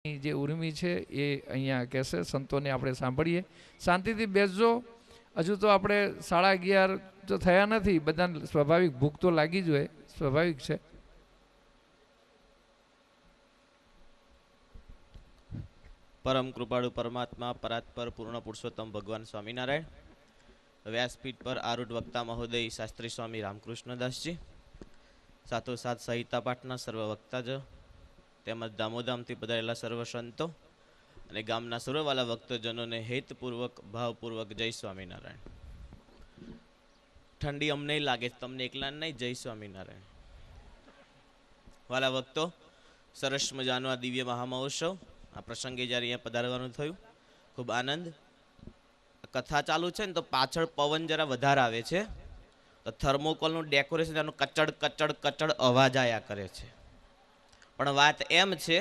જે ઉર્મી છે એ અહીંયા કહેશે, સંતોને આપણે સાંભળીએ. શાંતિથી બેસજો. હજુ તો આપણે 11:30 તો થયા નથી. બધાને સ્વાભાવિક ભૂખ તો લાગી જ હોય, સ્વાભાવિક છે. પરમ કૃપાળુ પરમાત્મા પરાત્પર પૂર્ણ પુરુષોત્તમ ભગવાન સ્વામિનારાયણ, વ્યાસપીઠ પર આરૂઢ વક્તા મહોદય શાસ્ત્રી સ્વામી રામકૃષ્ણદાસજી, સાથોસાથ સંહિતા પાઠના સર્વ વક્તાજ તેમજ દામોદામથી પધારેલા સર્વ સંતો અને ગામના સર્વવાલા ભક્તજનોને હેતપૂર્વક ભાવપૂર્વક જય સ્વામિનારાયણ. ઠંડી અમને લાગે, તમને એકલા નહીં. જય સ્વામિનારાયણ. વાલા ભક્તો, સરસ મજાનો આ દિવ્ય મહામહોત્સવ, આ પ્રસંગે જ્યારે અહીંયા પધારવાનું થયું, ખૂબ આનંદ. કથા ચાલુ છે ને તો પાછળ પવન જરા વધારે આવે છે, તો થર્મોકોલનું ડેકોરેશન એનું કચડ કચડ કચડ અવાજ આયા કરે છે. પણ વાત એમ છે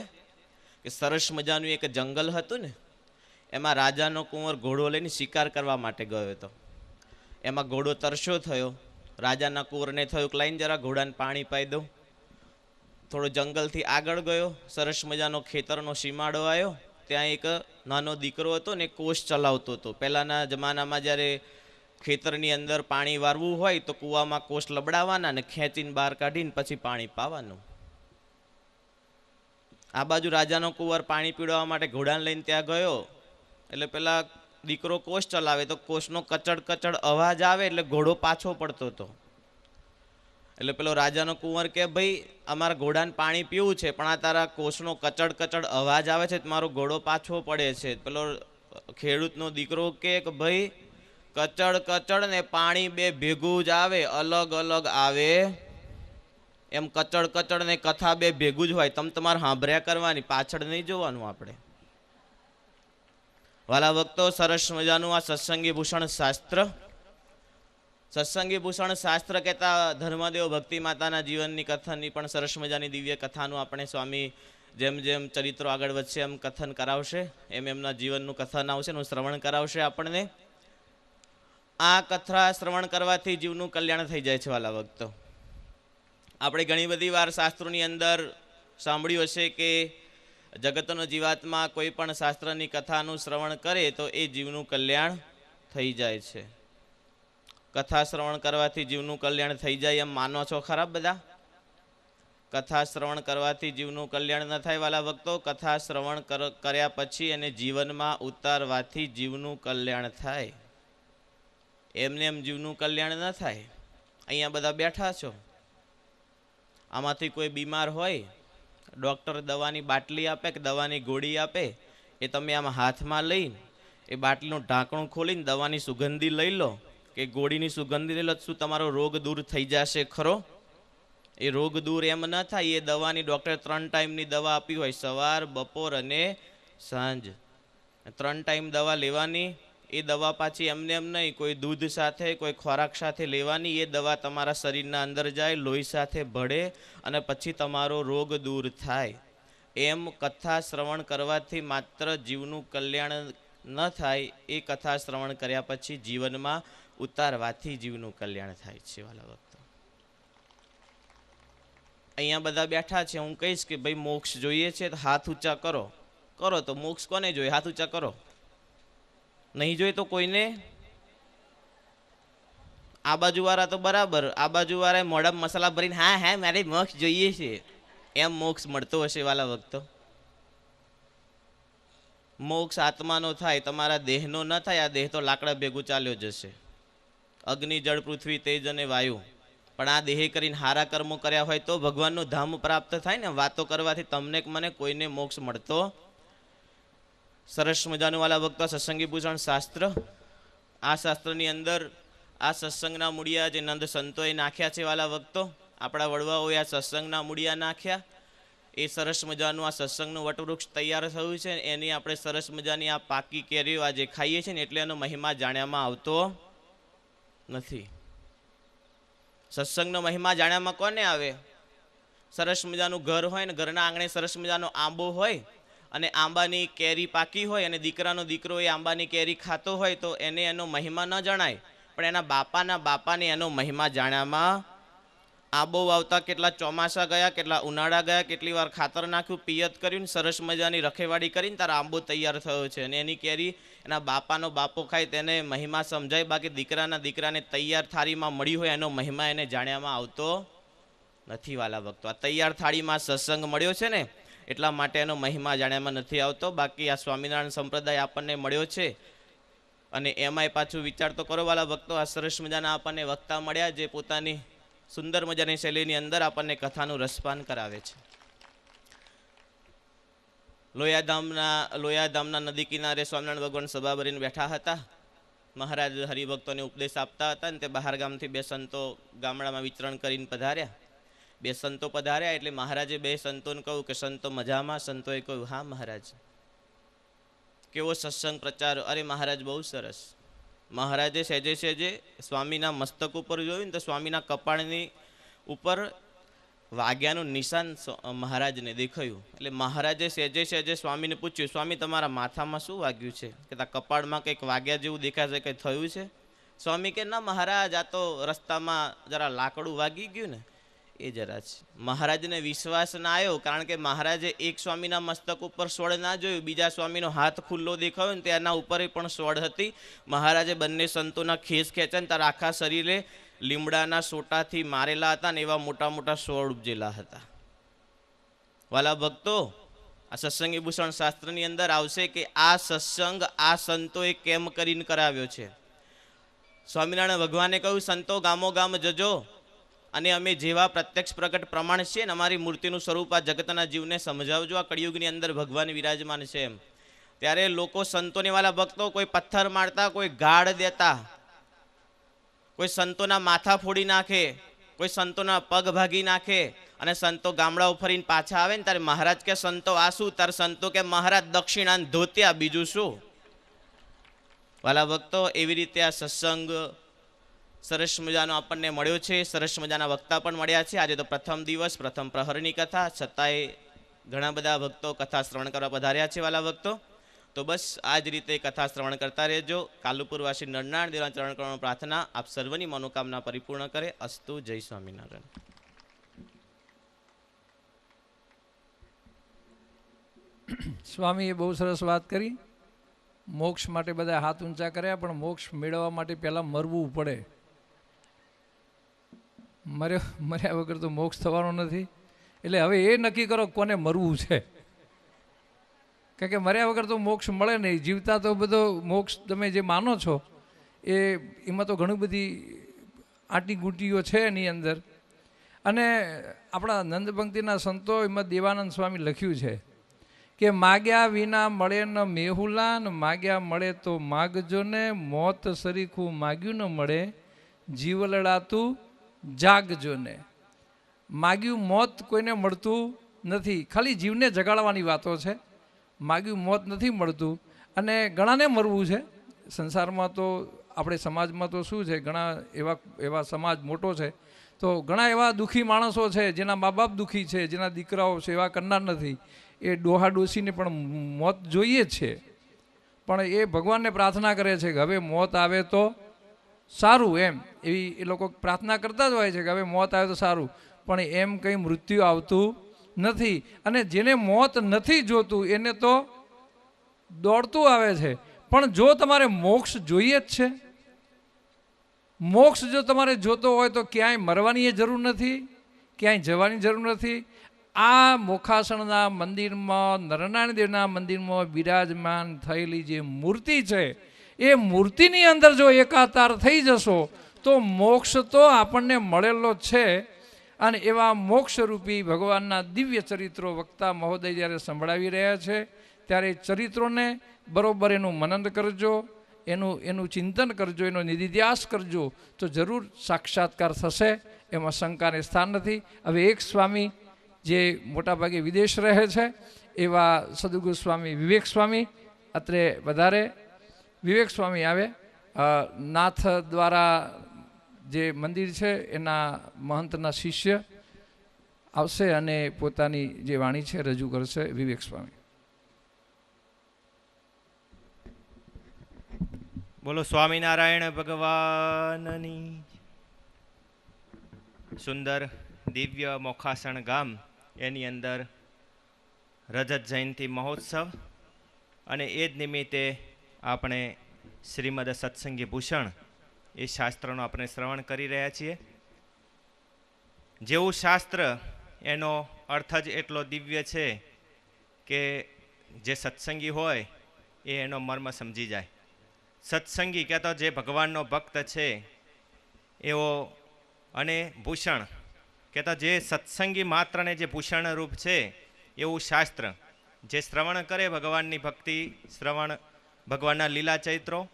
કે સરસ મજાનું એક જંગલ હતું ને, એમાં રાજાનો કુંવર ઘોડો લઈને શિકાર કરવા માટે ગયો હતો. એમાં ઘોડો તરસ્યો થયો. રાજાના કુંવરને થયું કે લાઈને જરા ઘોડાને પાણી પાઈ દઉં. થોડો જંગલથી આગળ ગયો, સરસ મજાનો ખેતરનો સીમાડો આવ્યો. ત્યાં એક નાનો દીકરો હતો ને, કોષ ચલાવતો હતો. પહેલાંના જમાનામાં જ્યારે ખેતરની અંદર પાણી વારવું હોય તો કૂવામાં કોષ લબડાવવાના ને ખેંચીને બહાર કાઢીને પછી પાણી પાવાનું. આ બાજુ રાજાનો કુંવર પાણી પીવડાવવા માટે ઘોડાને લઈને ત્યાં ગયો. એટલે પેલા દીકરો કોષ ચલાવે તો કોષનો કચડ કચડ અવાજ આવે એટલે ઘોડો પાછો પડતો હતો. એટલે પેલો રાજાનો કુંવર કે, ભાઈ અમારા ઘોડાને પાણી પીવું છે, પણ આ તારા કોષનો કચડ કચડ અવાજ આવે છે, મારો ઘોડો પાછો પડે છે. પેલો ખેડૂતનો દીકરો કે, ભાઈ કચડ કચડ ને પાણી બે ભેગું જ આવે, અલગ અલગ આવે એમ કચડ કચડ ને કથા બે ભેગું જ હોય. તમે તમારે સાંભળ્યા કરવાની, પાછળ નહીં જોવાનું. આપણે વાલા ભક્તો, સરસ મજાનું આ સત્સંગી ભૂષણ શાસ્ત્ર, સત્સંગી ભૂષણ શાસ્ત્ર કહેતા ધર્મદેવ ભક્તિ માતાના જીવનની કથનની પણ સરસ મજાની દિવ્ય કથાનું આપણે સ્વામી જેમ જેમ ચરિત્રો આગળ વધશે એમ કથન કરાવશે, એમ એમના જીવનનું કથન આવશે, એનું શ્રવણ કરાવશે આપણને. આ કથા શ્રવણ કરવાથી જીવનું કલ્યાણ થઈ જાય છે. વાલા ભક્તો, આપણે ઘણી બધી વાર શાસ્ત્રોની અંદર સાંભળ્યું હશે કે જગતનો જીવાત્મા કોઈ પણ શાસ્ત્રની કથાનું શ્રવણ કરે તો એ જીવનું કલ્યાણ થઈ જાય છે. કથા શ્રવણ કરવાથી જીવનું કલ્યાણ થઈ જાય એમ માનો છો ખરા બધા? કથા શ્રવણ કરવાથી જીવનું કલ્યાણ ન થાય. વાલા ભક્તો, કથા શ્રવણ કર્યા પછી એને જીવનમાં ઉતારવાથી જીવનું કલ્યાણ થાય. એમને એમ જીવનું કલ્યાણ ન થાય. અહીંયા બધા બેઠા છો, આમાંથી કોઈ બીમાર હોય, ડૉક્ટર દવાની બાટલી આપે કે દવાની ગોળી આપે, એ તમે આમાં હાથમાં લઈ એ બાટલીનું ઢાંકણું ખોલીને દવાની સુગંધી લઈ લો કે ગોળીની સુગંધી લઈ લો, શું તમારો રોગ દૂર થઈ જશે ખરો? એ રોગ દૂર એમ ન થાય. એ દવાની ડૉક્ટરે 3 ટાઈમની દવા આપી હોય, સવાર, બપોર અને સાંજ. 3 ટાઈમ દવા લેવાની. એ દવા પાછી એમને એમ નહીં, કોઈ દૂધ સાથે, કોઈ ખોરાક સાથે લેવાની. એ દવા તમારા શરીરના અંદર જાય, લોહી સાથે ભળે અને પછી તમારો રોગ દૂર થાય. એમ કથા શ્રવણ કરવાથી માત્ર જીવનું કલ્યાણ ન થાય, એ કથા શ્રવણ કર્યા પછી જીવનમાં ઉતારવાથી જીવનું કલ્યાણ થાય છે. વાલા ભક્તો, અહીંયા બધા બેઠા છે, હું કહીશ કે ભાઈ મોક્ષ જોઈએ છે તો હાથ ઊંચા કરો. કરો તો મોક્ષ કોને જોઈએ? હાથ ઊંચા કરો. નહીં જોઈએ તો કોઈને? આ બાજુ વાળા તો બરાબર, આ બાજુ વાળા મોઢામાં મસાલા ભરીને હા હા મારે મોક્ષ જોઈએ છે એમ મોક્ષ મળતો હશે? વાલા ભક્તો, મોક્ષ આત્માનો થાય, તમારા દેહનો ન થાય. આ દેહ તો લાકડા ભેગું ચાલ્યો જશે, અગ્નિ, જળ, પૃથ્વી, તેજ અને વાયુ. પણ આ દેહ કરીને હારા કર્મો કર્યા હોય તો ભગવાનનું ધામ પ્રાપ્ત થાય ને. વાતો કરવાથી તમને મને કોઈને મોક્ષ મળતો. સરસ મજાનું વાલા ભક્તો સત્સંગી ભૂષણ શાસ્ત્ર, આ શાસ્ત્રની અંદર આ સત્સંગના મૂળિયા જે નંદ સંતોએ નાખ્યા છે. વાલા ભક્તો, આપણા વડવાઓએ આ સત્સંગના મૂળિયા નાખ્યા. એ સરસ મજાનું આ સત્સંગનું વટવૃક્ષ તૈયાર થયું છે. એની આપણે સરસ મજાની આ પાકી કેરીઓ આજે ખાઈએ છીએ ને, એટલે એનો મહિમા જાણ્યામાં આવતો નથી. સત્સંગનો મહિમા જાણ્યામાં કોને આવે? સરસ મજાનું ઘર હોય ને, ઘરના આંગણે સરસ મજાનો આંબો હોય અને આંબાની કેરી પાકી હોય અને દીકરાનો દીકરો એ આંબાની કેરી ખાતો હોય તો એને એનો મહિમા ન જણાય, પણ એના બાપાને એનો મહિમા જાણ્યામાં આંબો વાવતા કેટલા ચોમાસા ગયા, કેટલા ઉનાળા ગયા, કેટલી વાર ખાતર નાખ્યું, પિયત કર્યું, સરસ મજાની રખેવાળી કરીને તારા આંબો તૈયાર થયો છે. અને એની કેરી એના બાપાનો બાપો ખાય તેને મહિમા સમજાય, બાકી દીકરાના દીકરાને તૈયાર થાળીમાં મળી હોય એનો મહિમા એને જાણ્યામાં આવતો નથી. વાલા ભક્તો, આ તૈયાર થાળીમાં સત્સંગ મળ્યો છે ને એટલા માટે એનો મહિમા જાણ્યામાં નથી આવતો. બાકી આ સ્વામિનારાયણ સંપ્રદાય આપણને મળ્યો છે અને એમાંય પાછું વિચાર તો કરો વાલા ભક્તો, આ સરસ મજાના આપણને વક્તા મળ્યા જે પોતાની સુંદર મજાની શૈલીની અંદર આપણને કથાનું રસપાન કરાવે છે. લોયાધામના નદી કિનારે સ્વામિનારાયણ ભગવાન સભા ભરીને બેઠા હતા. મહારાજ હરિભક્તોને ઉપદેશ આપતા હતા અને તે બહાર ગામથી બે સંતો ગામડામાં વિચરણ કરીને પધાર્યા. બે સંતો પધાર્યા એટલે મહારાજે બે સંતોને કહ્યું કે સંતો મજામાં? સંતોએ કહ્યું હા મહારાજ. કેવો સત્સંગ પ્રચાર? અરે મહારાજ બહુ સરસ. મહારાજે સહેજે સહેજે સ્વામીના મસ્તક ઉપર જોયું ને તો સ્વામીના કપાળની ઉપર વાગ્યાનું નિશાન મહારાજને દેખાયું. એટલે મહારાજે સહેજે સહેજે સ્વામીને પૂછ્યું, સ્વામી તમારા માથામાં શું વાગ્યું છે? કે તા કપાળમાં કંઈક વાગ્યા જેવું દેખાય છે, કંઈ થયું છે? સ્વામી કે ના મહારાજ, આ તો રસ્તામાં જરા લાકડું વાગી ગયું ને એ જરા છે. મહારાજને વિશ્વાસ ના આવ્યો, કારણ કે મહારાજે એક સ્વામીના મસ્તક ઉપર સોળ ના જોયું, બીજા સ્વામીનો હાથ ખુલ્લો દેખાયો ને તેના ઉપર પણ સોળ હતી. મહારાજે બંને સંતોના ખેસ ખેંચ્યા ને તારા આખા શરીરે લીમડાના સોટાથી મારેલા હતા ને એવા મોટા મોટા સોળ ઉપજેલા હતા. વાલા ભક્તો, આ સત્સંગી ભૂષણ શાસ્ત્રની અંદર આવશે કે આ સત્સંગ આ સંતોએ કેમ કરીને કરાવ્યો છે. સ્વામિનારાયણ ભગવાને કહ્યું, સંતો ગામો ગામ જજો અને અમે જેવા પ્રત્યક્ષ પ્રગટ પ્રમાણ છે ને અમારી મૂર્તિનું સ્વરૂપ આ જગતના જીવને સમજાવજો, આ કળિયુગની અંદર ભગવાન વિરાજમાન છે એમ. ત્યારે લોકો સંતોને વાલા ભક્તો કોઈ પથ્થર મારતા, કોઈ ગાળ દેતા, કોઈ સંતોના માથા ફોડી નાખે, કોઈ સંતોના પગ ભાગી નાખે અને સંતો ગામડાઓ ફરીને પાછા આવે ને ત્યારે મહારાજ કે સંતો આ શું? ત્યારે સંતો કે મહારાજ દક્ષિણાન ધોત્યા, બીજું શું? વાલા ભક્તો, એવી રીતે આ સત્સંગ સરસ મજાનો આપણને મળ્યો છે. સરસ મજાના વક્તા પણ મળ્યા છે. આજે તો પ્રથમ દિવસ, પ્રથમ પ્રહરની કથા, છતાંય ઘણા બધા ભક્તો કથા શ્રવણ કરવા પધાર્યા છે. વાલા ભક્તો, તો બસ આ જ રીતે કથા શ્રવણ કરતા રહેજો. કાલુપુરવાસી નરનારાયણ દેવના ચરણ કમળમાં પ્રાર્થના આપ સર્વની મનોકામના પરિપૂર્ણ કરે. અસ્તુ. જય સ્વામિનારાયણ. સ્વામીએ બહુ સરસ વાત કરી. મોક્ષ માટે બધા હાથ ઊંચા કર્યા, પણ મોક્ષ મેળવવા માટે પહેલાં મરવું પડે. મર્યા વગર તો મોક્ષ થવાનો નથી. એટલે હવે એ નક્કી કરો કોને મરવું છે, કારણ કે મર્યા વગર તો મોક્ષ મળે નહીં. જીવતા તો બધો મોક્ષ તમે જે માનો છો એમાં તો ઘણી બધી આંટી ગુંટીઓ છે એની અંદર. અને આપણા નંદપંક્તિના સંતો એમાં દેવાનંદ સ્વામી લખ્યું છે કે માગ્યા વિના મળે ન મેહુલા, ને માગ્યા મળે તો માગજો ને, મોત સરીખું માગ્યું ન મળે, જીવલડાતું જાગજો ને. માગ્યું મોત કોઈને મળતું નથી, ખાલી જીવને જગાડવાની વાતો છે. માગ્યું મોત નથી મળતું. અને ઘણાને મરવું છે સંસારમાં. તો આપણે સમાજમાં તો શું છે, ઘણા એવા સમાજ મોટો છે તો ઘણા એવા દુઃખી માણસો છે જેના મા બાપ દુઃખી છે, જેના દીકરાઓ સેવા કરનાર નથી. એ ડોહા ડોસીને પણ મોત જોઈએ જ છે, પણ એ ભગવાનને પ્રાર્થના કરે છે કે હવે મોત આવે તો સારું, એમ એવી એ લોકો પ્રાર્થના કરતા જ હોય છે કે હવે મોત આવે તો સારું. પણ એમ કંઈ મૃત્યુ આવતું નથી. અને જેને મોત નથી જોતું એને તો દોડતું આવે છે. પણ જો તમારે મોક્ષ જોઈએ જ છે, મોક્ષ જો તમારે જોતો હોય તો ક્યાંય મરવાની જરૂર નથી, ક્યાંય જવાની જરૂર નથી. આ મોખાસણના મંદિરમાં, નરનારાયણ દેવના મંદિરમાં બિરાજમાન થયેલી જે મૂર્તિ છે એ મૂર્તિની અંદર જો એકાકાર થઈ જશો તો મોક્ષ તો આપણને મળેલો છે. અને એવા મોક્ષરૂપી ભગવાનના દિવ્ય ચરિત્રો વક્તા મહોદય જ્યારે સંભળાવી રહ્યા છે ત્યારે ચરિત્રોને બરોબર એનું મનન કરજો, એનું ચિંતન કરજો, એનો નિધિધ્યાસ કરજો તો જરૂર સાક્ષાત્કાર થશે, એમાં શંકાને સ્થાન નથી. હવે એક સ્વામી જે મોટાભાગે વિદેશ રહે છે એવા સદગુરુ સ્વામી વિવેક સ્વામી અત્રે વધારે. વિવેક સ્વામી આવે, નાથ દ્વારા જે મંદિર છે એના મહંતના શિષ્ય આવશે અને પોતાની જે વાણી છે રજૂ કરશે. વિવેક સ્વામી. બોલો સ્વામિનારાયણ ભગવાનની. સુંદર દિવ્ય મોખાસણ ગામ એની અંદર રજત જયંતિ મહોત્સવ અને એ જ નિમિત્તે આપણે શ્રીમદ સત્સંગી ભૂષણ એ શાસ્ત્રનો આપણે શ્રવણ કરી રહ્યા છીએ. જેવું શાસ્ત્ર એનો અર્થ જ એટલો દિવ્ય છે કે જે સત્સંગી હોય એ એનો મર્મ સમજી જાય. સત્સંગી કહેતો જે ભગવાનનો ભક્ત છે એવો, અને ભૂષણ કહેતા જે સત્સંગી માત્રને જે ભૂષણ રૂપ છે એવું શાસ્ત્ર જે શ્રવણ કરે ભગવાનની ભક્તિ, શ્રવણ ભગવાનના લીલા ચૈત્રો,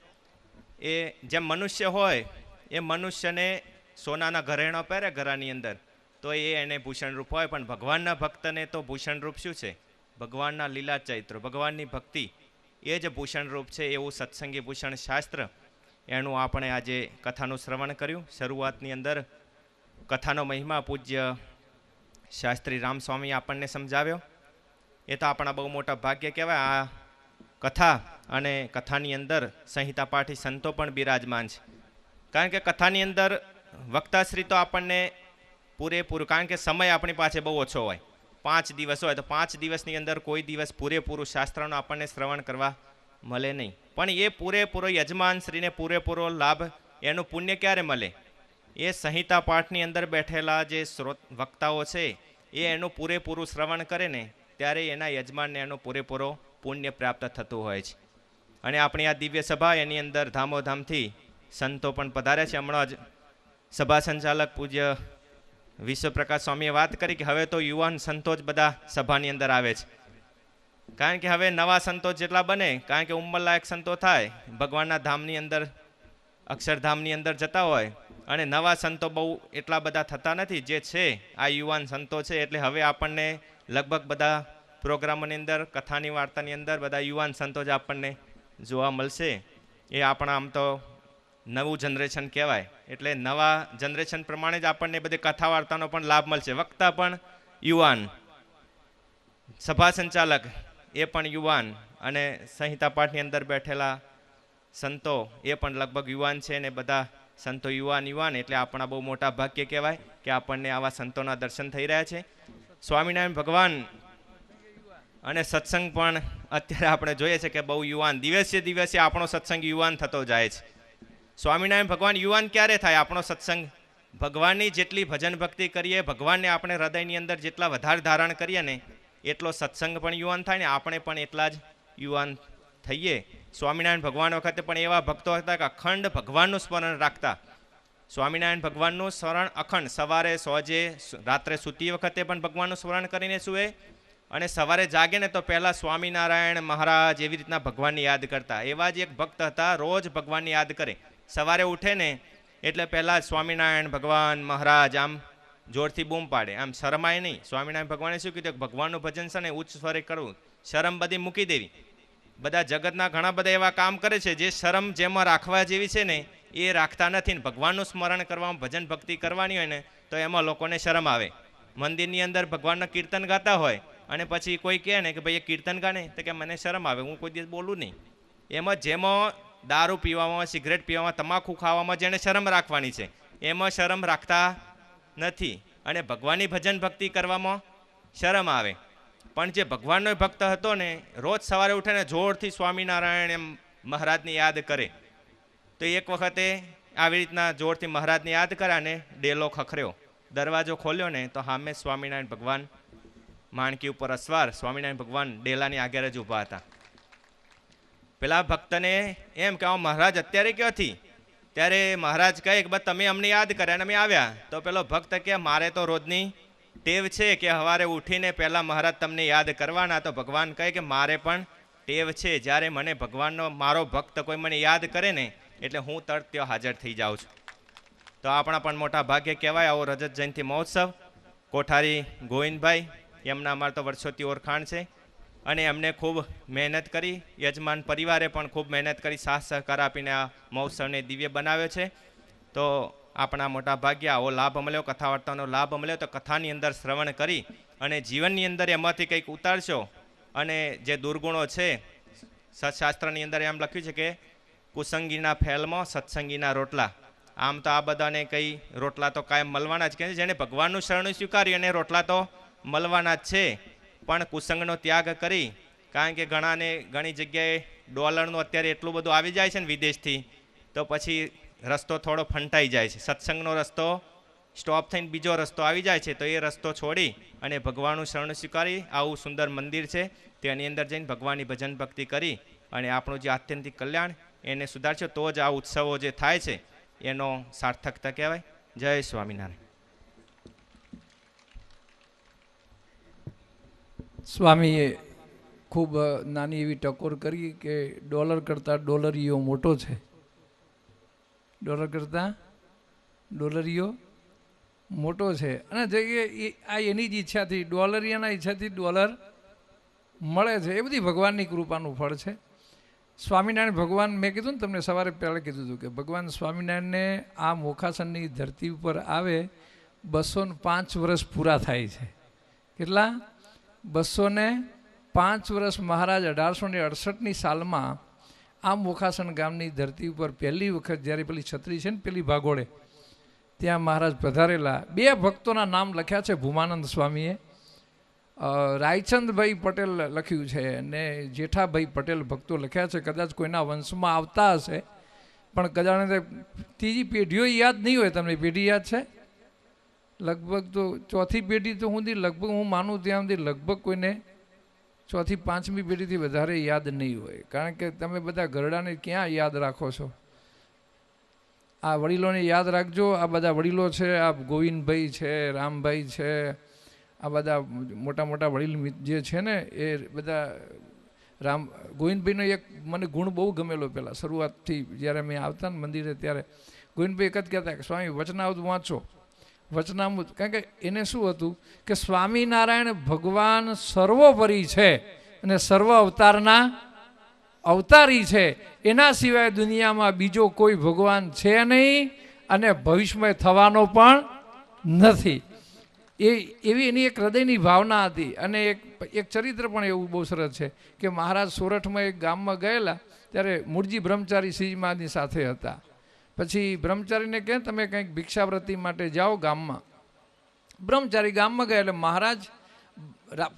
એ જેમ મનુષ્ય હોય એ મનુષ્યને સોનાના ઘરેણો પહેરે ઘરાની અંદર તો એ એને ભૂષણ રૂપ હોય, પણ ભગવાનના ભક્તને તો ભૂષણ રૂપ શું છે? ભગવાનના લીલા ચૈત્રો, ભગવાનની ભક્તિ એ જ ભૂષણ રૂપ છે. એવું સત્સંગી ભૂષણ શાસ્ત્ર એનું આપણે આજે કથાનું શ્રવણ કર્યું. શરૂઆતની અંદર કથાનો મહિમા પૂજ્ય શાસ્ત્રી રામસ્વામી આપણને સમજાવ્યો. એ તો આપણા બહુ મોટા ભાગ્ય કહેવાય. આ કથા અને કથાની અંદર સંહિતા પાઠી સંતો પણ બિરાજમાન છે. કારણ કે કથાની અંદર વક્તાશ્રી તો આપણને પૂરેપૂરું, કારણ કે સમય આપણી પાસે બહુ ઓછો હોય, 5 દિવસ હોય તો 5 દિવસની અંદર કોઈ દિવસ પૂરેપૂરું શાસ્ત્રનો આપણને શ્રવણ કરવા મળે નહીં. પણ એ પૂરેપૂરો યજમાનશ્રીને પૂરેપૂરો લાભ, એનું પુણ્ય ક્યારે મળે? એ સંહિતા પાઠની અંદર બેઠેલા જે વક્તાઓ છે એ એનું પૂરેપૂરું શ્રવણ કરે ને ત્યારે એના યજમાનને એનો પૂરેપૂરો પુણ્ય પ્રાપ્ત થતું હોય છે. અને આપણી આ દિવ્ય સભા એની અંદર ધામોધામથી સંતો પણ પધાર્યા છે. હમણાં જ સભા સંચાલક પૂજ્ય વિશ્વપ્રકાશ સ્વામીએ વાત કરી કે હવે તો યુવાન સંતો જ બધા સભાની અંદર આવે છે. કારણ કે હવે નવા સંતો જેટલા બને, કારણ કે ઉંમરલાયક સંતો થાય, ભગવાનના ધામની અંદર, અક્ષરધામની અંદર જતા હોય, અને નવા સંતો બહુ એટલા બધા થતા નથી. જે છે આ યુવાન સંતો છે. એટલે હવે આપણને લગભગ બધા પ્રોગ્રામોની અંદર, કથાની વાર્તાની અંદર બધા યુવાન સંતો જ આપણને જોવા મળશે. એ આપણા આમ તો નવું જનરેશન કહેવાય. એટલે નવા જનરેશન પ્રમાણે જ આપણને બધી કથા વાર્તાનો પણ લાભ મળશે. વક્તા પણ યુવાન, સભા સંચાલક એ પણ યુવાન, અને સંહિતા પાઠની અંદર બેઠેલા સંતો એ પણ લગભગ યુવાન છે. ને બધા સંતો યુવાન એટલે આપણા બહુ મોટા ભાગ્ય કહેવાય કે આપણને આવા સંતોના દર્શન થઈ રહ્યા છે. સ્વામિનારાયણ ભગવાન અને સત્સંગ પણ અત્યારે આપણે જોઈએ છે કે બહુ યુવાન, દિવસે દિવસે આપણો સત્સંગ યુવાન થતો જાય છે. સ્વામિનારાયણ ભગવાન યુવાન ક્યારે થાય? આપણો સત્સંગ, ભગવાનની જેટલી ભજન ભક્તિ કરીએ, ભગવાનને આપણે હૃદયની અંદર જેટલા વધારે ધારણ કરીએ ને એટલો સત્સંગ પણ યુવાન થાય ને આપણે પણ એટલા જ યુવાન થઈએ. સ્વામિનારાયણ ભગવાન વખતે પણ એવા ભક્તો હતા કે અખંડ ભગવાનનું સ્મરણ રાખતા. સ્વામિનારાયણ ભગવાનનું સ્મરણ અખંડ, સવારે સોજે, રાત્રે સૂતી વખતે પણ ભગવાનનું સ્મરણ કરીને સૂવે, અને સવારે જાગે ને તો પહેલાં સ્વામિનારાયણ મહારાજ એવી રીતના ભગવાનને યાદ કરતા. એવા જ એક ભક્ત હતા, રોજ ભગવાનને યાદ કરે. સવારે ઉઠે ને એટલે પહેલાં સ્વામિનારાયણ ભગવાન મહારાજ આમ જોરથી બૂમ પાડે, આમ શરમાય નહીં. સ્વામિનારાયણ ભગવાને શું કીધું? ભગવાનનું ભજન છે ને ઉચ્ચ સ્વરે કરવું, શરમ બધી મૂકી દેવી. બધા જગતના ઘણા બધા એવા કામ કરે છે જે શરમ જેમાં રાખવા જેવી છે ને એ રાખતા નથી. ને ભગવાનનું સ્મરણ કરવામાં, ભજન ભક્તિ કરવાની હોય ને તો એમાં લોકોને શરમ આવે. મંદિરની અંદર ભગવાનના કીર્તન ગાતા હોય અને પછી કોઈ કહે ને કે ભાઈ એ કીર્તન ગાને, તો કે મને શરમ આવે, હું કોઈ દિવસ બોલું નહીં. એમાં જેમાં દારૂ પીવામાં, સિગરેટ પીવામાં, તમાકુ ખાવામાં જેને શરમ રાખવાની છે એમાં શરમ રાખતા નથી. અને ભગવાનની ભજન ભક્તિ કરવામાં શરમ આવે. પણ જે ભગવાનનો ભક્ત હતો ને, રોજ સવારે ઉઠે ને જોરથી સ્વામિનારાયણ એમ મહારાજને યાદ કરે. તો એક વખતે આવી રીતના જોરથી મહારાજને યાદ કર્યા ને ડેલો ખખર્યો, દરવાજો ખોલ્યો ને તો સામે સ્વામિનારાયણ ભગવાન માણકી ઉપર અસવાર, સ્વામિનારાયણ ભગવાન ડેલાની આગળ જ ઊભા હતા. પેલા ભક્તને એમ કે મહારાજ અત્યારે ક્યાંથી? ત્યારે મહારાજ કહે કે બસ તમે અમને યાદ કર્યા અને અમે આવ્યા. તો પેલો ભક્ત કે મારે તો રોજની ટેવ છે કે સવારે ઉઠીને પહેલાં મહારાજ તમને યાદ કરવાના. તો ભગવાન કહે કે મારે પણ ટેવ છે, જ્યારે મને ભગવાનનો મારો ભક્ત કોઈ મને યાદ કરે ને એટલે હું તરત ત્યાં હાજર થઈ જાઉં છું. તો આપણા પણ મોટા ભાગ્ય કહેવાય આવો રજત જયંતિ મહોત્સવ. કોઠારી ગોવિંદભાઈ એમના અમારે તો વર્ષોથી ઓળખાણ છે, અને એમને ખૂબ મહેનત કરી, યજમાન પરિવારે પણ ખૂબ મહેનત કરી, સાથ સહકાર આપીને આ મહોત્સવને દિવ્ય બનાવ્યો છે. તો આપણા મોટા ભાગ્ય આવો લાભ મળ્યો, કથા વાર્તાનો લાભ મળ્યો. તો કથાની અંદર શ્રવણ કરી અને જીવનની અંદર એમાંથી કંઈક ઉતારશો. અને જે દુર્ગુણો છે, સત્શાસ્ત્રની અંદર એમ લખ્યું છે કે કુસંગીના ફેલમાં સત્સંગીના રોટલા. આમ તો આ બધાને કંઈ રોટલા તો કાયમ મળવાના જ, કે જેણે ભગવાનનું શરણ સ્વીકાર્યું અને રોટલા તો મળવાના જ છે. પણ કુસંગનો ત્યાગ કરી, કારણ કે ઘણાને ઘણી જગ્યાએ ડોલરનું અત્યારે એટલું બધું આવી જાય છે ને વિદેશથી, તો પછી રસ્તો થોડો ફંટાઈ જાય છે. સત્સંગનો રસ્તો સ્ટોપ થઈને બીજો રસ્તો આવી જાય છે, તો એ રસ્તો છોડી અને ભગવાનનું શરણ સ્વીકારી આવું સુંદર મંદિર છે તેની અંદર જઈને ભગવાનની ભજન ભક્તિ કરી અને આપણું જે આત્યંતિક કલ્યાણ એને સુધારશે, તો જ આ ઉત્સવો જે થાય છે એનો સાર્થકતા કહેવાય. જય સ્વામિનારાયણ. સ્વામીએ ખૂબ નાની એવી ટકોર કરી કે ડોલર કરતાં ડોલરીઓ મોટો છે. ડોલર કરતાં ડોલરીઓ મોટો છે. અને જે આ એની જ ઈચ્છાથી, ડોલરિયાના ઈચ્છાથી ડોલર મળે છે. એ બધી ભગવાનની કૃપાનું ફળ છે. સ્વામિનારાયણ ભગવાન, મેં કીધું ને તમને સવારે પહેલાં કીધું હતું કે ભગવાન સ્વામિનારાયણને આ મોખાસનની ધરતી ઉપર આવે 205 વર્ષ પૂરા થાય છે. કેટલા? 205 વર્ષ. મહારાજ 1868ની સાલમાં આ મોખાસન ગામની ધરતી ઉપર પહેલી વખત જ્યારે પેલી છત્રી છે ને પેલી ભાગોળે, ત્યાં મહારાજ પધારેલા. 2 ભક્તોના નામ લખ્યા છે ભૂમાનંદ સ્વામીએ. રાયચંદભાઈ પટેલ લખ્યું છે અને જેઠાભાઈ પટેલ ભક્તો લખ્યા છે. કદાચ કોઈના વંશમાં આવતા હશે, પણ કદાચ ત્રીજી પેઢીઓ યાદ નહીં હોય. તમને પેઢી યાદ છે? લગભગ તો ચોથી પેઢી તો સુધી લગભગ હું માનું ત્યાં સુધી લગભગ કોઈને ચોથી પાંચમી પેઢીથી વધારે યાદ નહીં હોય. કારણ કે તમે બધા ઘરડાને ક્યાં યાદ રાખો છો? આ વડીલોને યાદ રાખજો. આ બધા વડીલો છે, આ ગોવિંદભાઈ છે, રામભાઈ છે, આ બધા મોટા મોટા વડીલ જે છે ને એ બધા. ગોવિંદભાઈનો એક મને ગુણ બહુ ગમેલો. પહેલાં શરૂઆતથી જ્યારે મેં આવતા ને મંદિરે ત્યારે ગોવિંદભાઈ એક જ કહેતા કે સ્વામી વચનામૃત વાંચો, વચનામૃત. કારણ કે એને શું હતું કે સ્વામિનારાયણ ભગવાન સર્વોપરી છે અને સર્વ અવતારના અવતારી છે. એના સિવાય દુનિયામાં બીજો કોઈ ભગવાન છે નહીં અને ભવિષ્યમાં થવાનો પણ નથી. એવી એની એક હૃદયની ભાવના હતી. અને એક ચરિત્ર પણ એવું બહુ સરસ છે કે મહારાજ સોરઠમાં એક ગામમાં ગયેલા ત્યારે મૂળજી બ્રહ્મચારી શ્રીજીની સાથે હતા. પછી બ્રહ્મચારીને કહે તમે કંઈક ભિક્ષાવૃત્તિ માટે જાઓ ગામમાં. બ્રહ્મચારી ગામમાં ગયા એટલે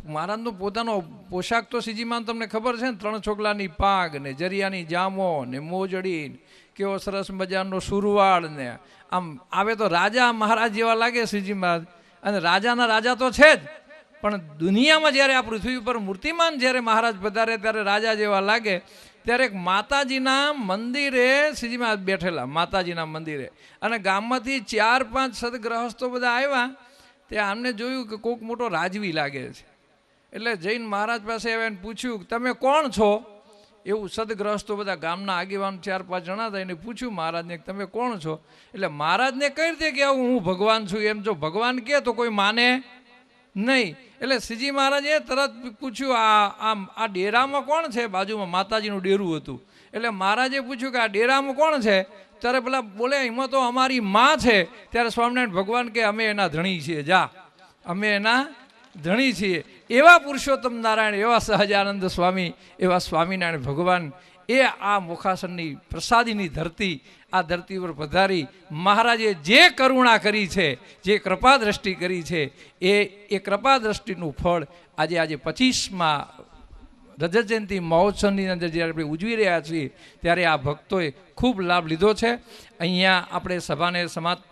મહારાજનો પોતાનો પોશાક તો શ્રીજીમાં તમને ખબર છે ને, 3 છોકલાની પાગ ને જરિયાની જામો ને મોજડી, કેવો સરસ મજાનો સુરવાળ ને આમ આવે તો રાજા મહારાજ જેવા લાગે શ્રીજી મહારાજ. અને રાજાના રાજા તો છે જ, પણ દુનિયામાં જ્યારે આ પૃથ્વી ઉપર મૂર્તિમાન જ્યારે મહારાજ પધારે ત્યારે રાજા જેવા લાગે. ત્યારે એક માતાજીના મંદિરે શ્રીજી મહારાજ બેઠેલા, માતાજીના મંદિરે. અને ગામમાંથી 4-5 સદગ્રહસ્થો બધા આવ્યા. ત્યાં આમને જોયું કે કોઈક મોટો રાજવી લાગે છે. એટલે જૈન મહારાજ પાસે આવ્યા પૂછ્યું તમે કોણ છો? એવું સદગ્રહસ્થો બધા ગામના આગેવાન 4-5 જણા હતા. એને પૂછ્યું મહારાજને તમે કોણ છો? એટલે મહારાજને કઈ રીતે કે હું ભગવાન છું? એમ જો ભગવાન કહે તો કોઈ માને નહીં. એટલે શ્રીજી મહારાજે તરત પૂછ્યું આ ડેરામાં કોણ છે? બાજુમાં માતાજીનું ડેરું હતું. એટલે મહારાજે પૂછ્યું કે આ ડેરામાં કોણ છે? ત્યારે પેલા બોલે એમાં તો અમારી માં છે. ત્યારે સ્વામિનારાયણ ભગવાન કે અમે એના ધણી છીએ, જા અમે એના ધણી છીએ. એવા પુરુષોત્તમ નારાયણ, એવા સહજાનંદ સ્વામી, એવા સ્વામિનારાયણ ભગવાન એ આ મોખાસનની પ્રસાદીની ધરતી, આ ધરતી પર પધારી મહારાજે જે કરુણા કરી છે, જે કૃપા દ્રષ્ટિ કરી છે, એ કૃપા દ્રષ્ટિનું ફળ આજે 25મા રજત જયંતિ મહોત્સવની અંદર જ્યારે આપણે ઉજવી રહ્યા છીએ ત્યારે આ ભક્તોએ ખૂબ લાભ લીધો છે. અહીંયા આપણે સભાને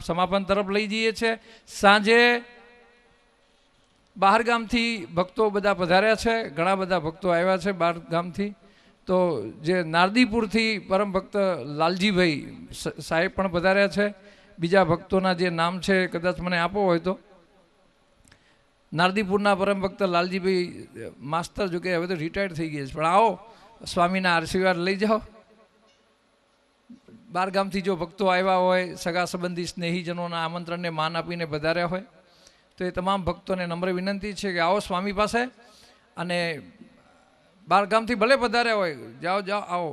સમાપન તરફ લઈ જઈએ છીએ. સાંજે બહાર ગામથી ભક્તો બધા પધાર્યા છે, ઘણા બધા ભક્તો આવ્યા છે બહાર ગામથી. તો જે નારદીપુરથી પરમ ભક્ત લાલજીભાઈ સાહેબ પણ પધાર્યા છે. બીજા ભક્તોના જે નામ છે કદાચ મને આપો હોય તો. નારદીપુરના પરમ ભક્ત લાલજીભાઈ માસ્તર, જો કે હવે તો રિટાયર્ડ થઈ ગયા છે, પણ આવો સ્વામીના આશીર્વાદ લઈ જાઓ. બાર ગામથી જો ભક્તો આવ્યા હોય, સગા સંબંધી સ્નેહીજનોના આમંત્રણને માન આપીને પધાર્યા હોય તો એ તમામ ભક્તોને નમ્ર વિનંતી છે કે આવો સ્વામી પાસે. અને બાર ગામથી ભલે પધાર્યા હોય, જાઓ આવો.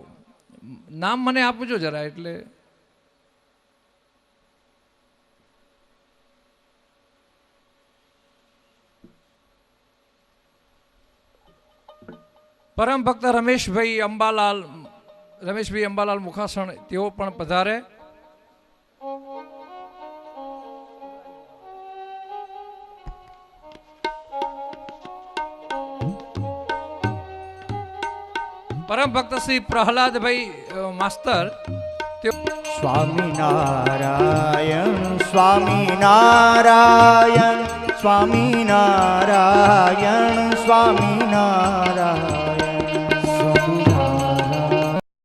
નામ મને આપજો જરા. એટલે પરમ ભક્ત રમેશભાઈ અંબાલાલ મુખાસણ, તેઓ પણ પધારે. પરમ ભક્ત શ્રી પ્રહલાદભાઈ માસ્તર તેઓ સ્વામિનારાયણ સ્વામિનારાયણ સ્વામિનારાયણ સ્વામિનારાયણ